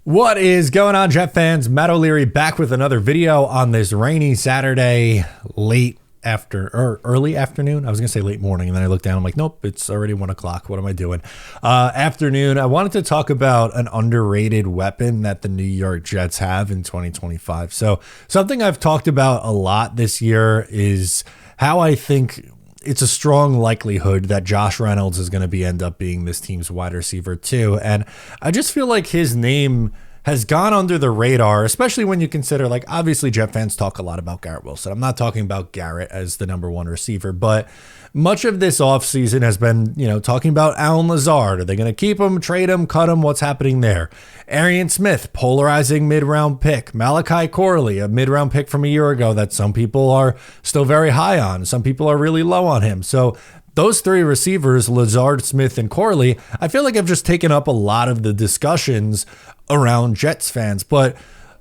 What is going on, Jet fans? Matt O'Leary back with another video on this rainy Saturday, early afternoon. I was gonna say late morning, and then I looked down. I'm like, nope, it's already 1 o'clock. What am I doing? Afternoon. I wanted to talk about an underrated weapon that the New York Jets have in 2025. So something I've talked about a lot this year is how I think it's a strong likelihood that Josh Reynolds is going to end up being this team's wide receiver too. And I just feel like his name has gone under the radar, especially when you consider, like, obviously Jet fans talk a lot about Garrett Wilson. I'm not talking about Garrett as the number one receiver, but much of this offseason has been, talking about Allen Lazard. Are they going to keep him, trade him, cut him? What's happening there? Arian Smith, polarizing mid-round pick. Malachi Corley, a mid-round pick from a year ago that some people are still very high on. Some people are really low on him. So those three receivers, Lazard, Smith, and Corley, I feel like I've just taken up a lot of the discussions around Jets fans. But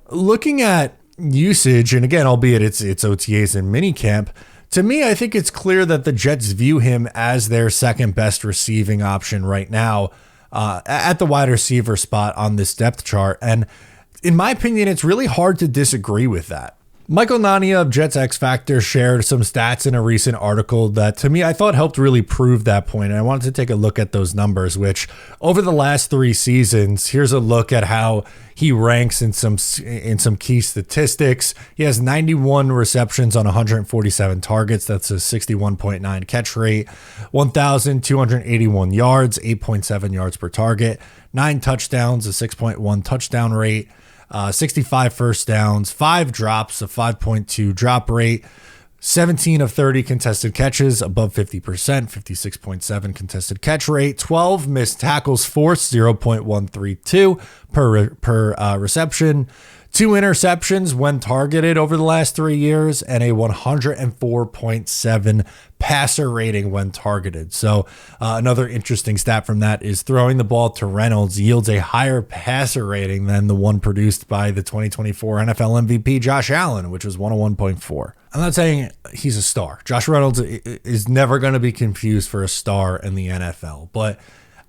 looking at usage, and again, albeit it's OTAs and minicamp, to me, I think it's clear that the Jets view him as their second best receiving option right now at the wide receiver spot on this depth chart. And in my opinion, it's really hard to disagree with that. Michael Nania of Jets X Factor shared some stats in a recent article that, to me, I thought helped really prove that point. And I wanted to take a look at those numbers, which over the last 3 seasons, here's a look at how he ranks in some key statistics. He has 91 receptions on 147 targets. That's a 61.9 catch rate, 1,281 yards, 8.7 yards per target, 9 touchdowns, a 6.1 touchdown rate, 65 first downs, 5 drops, a 5.2 drop rate, 17 of 30 contested catches, above 50%, 56.7 contested catch rate, 12 missed tackles forced, 0.132 per reception, 2 interceptions when targeted over the last 3 years, and a 104.7 passer rating when targeted. So another interesting stat from that is throwing the ball to Reynolds yields a higher passer rating than the one produced by the 2024 NFL MVP Josh Allen, which was 101.4. I'm not saying he's a star. Josh Reynolds is never going to be confused for a star in the NFL, but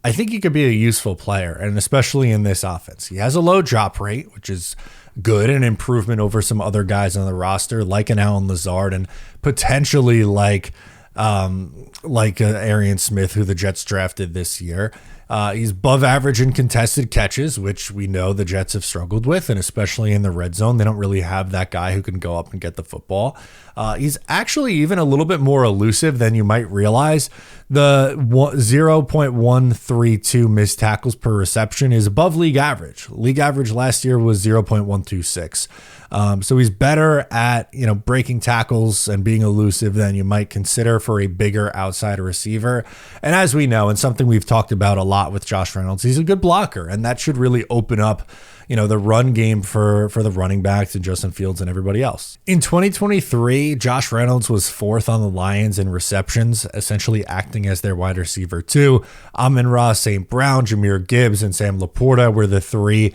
I think he could be a useful player, and especially in this offense. He has a low drop rate, which is good, an improvement over some other guys on the roster, like an Allen Lazard, and potentially like Arian Smith, who the Jets drafted this year. He's above average in contested catches, which we know the Jets have struggled with, and especially in the red zone, they don't really have that guy who can go up and get the football. He's actually even a little bit more elusive than you might realize. The 0.132 missed tackles per reception is above league average. League average last year was 0.126. So he's better at, breaking tackles and being elusive than you might consider for a bigger outside receiver. And as we know, and something we've talked about a lot with Josh Reynolds, he's a good blocker, and that should really open up, the run game for the running backs and Justin Fields and everybody else. In 2023, Josh Reynolds was 4th on the Lions in receptions, essentially acting as their wide receiver too. Amon-Ra St. Brown, Jahmyr Gibbs, and Sam Laporta were the 3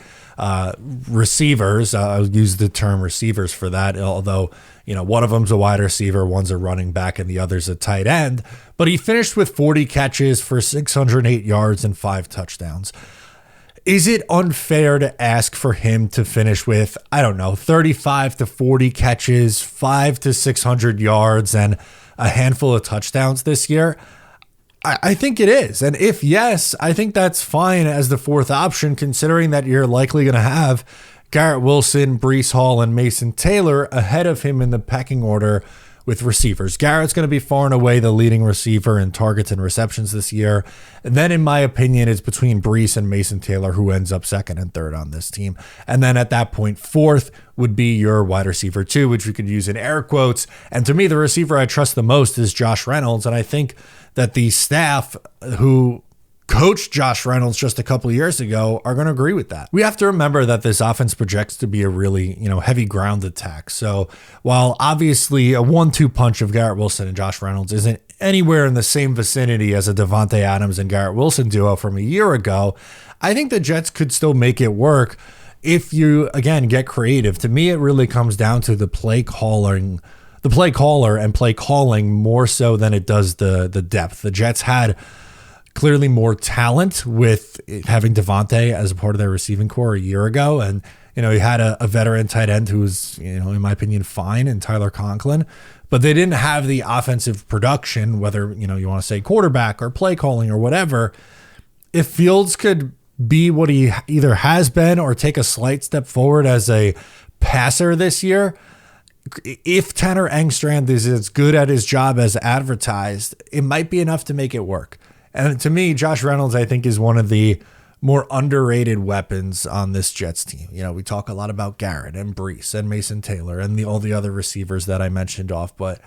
receivers. I'll use the term receivers for that, although, one of them's a wide receiver, one's a running back, and the other's a tight end. But he finished with 40 catches for 608 yards and 5 touchdowns. Is it unfair to ask for him to finish with, 35 to 40 catches, 500 to 600 yards, and a handful of touchdowns this year? I think it is. And if yes, I think that's fine as the 4th option, considering that you're likely going to have Garrett Wilson, Breece Hall, and Mason Taylor ahead of him in the pecking order with receivers. Garrett's going to be far and away the leading receiver in targets and receptions this year. And then, in my opinion, it's between Breece and Mason Taylor, who ends up 2nd and 3rd on this team. And then at that point, 4th would be your wide receiver 2, which we could use in air quotes. And to me, the receiver I trust the most is Josh Reynolds. And I think that the staff who coached Josh Reynolds just a couple of years ago are going to agree with that. We have to remember that this offense projects to be a really, heavy ground attack. So while obviously a 1-2 punch of Garrett Wilson and Josh Reynolds isn't anywhere in the same vicinity as a Devontae Adams and Garrett Wilson duo from a year ago, I think the Jets could still make it work if you, again, get creative. To me, it really comes down to the play caller and play calling more so than it does the depth. The Jets had clearly more talent with having Devontae as a part of their receiving core a year ago. And, you know, he had a veteran tight end who was, you know, in my opinion, fine, in Tyler Conklin. But they didn't have the offensive production, whether, you know, you want to say quarterback or play calling or whatever. If Fields could be what he either has been or take a slight step forward as a passer this year, if Tanner Engstrand is as good at his job as advertised, it might be enough to make it work. And to me, Josh Reynolds, I think, is one of the more underrated weapons on this Jets team. You know, we talk a lot about Garrett and Brees and Mason Taylor and all the other receivers that I mentioned off, but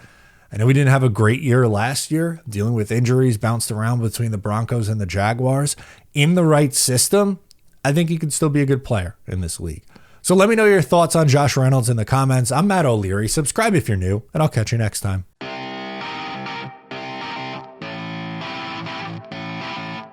I know we didn't have a great year last year, dealing with injuries, bounced around between the Broncos and the Jaguars. In the right system, I think he could still be a good player in this league. So let me know your thoughts on Josh Reynolds in the comments. I'm Matt O'Leary. Subscribe if you're new, and I'll catch you next time.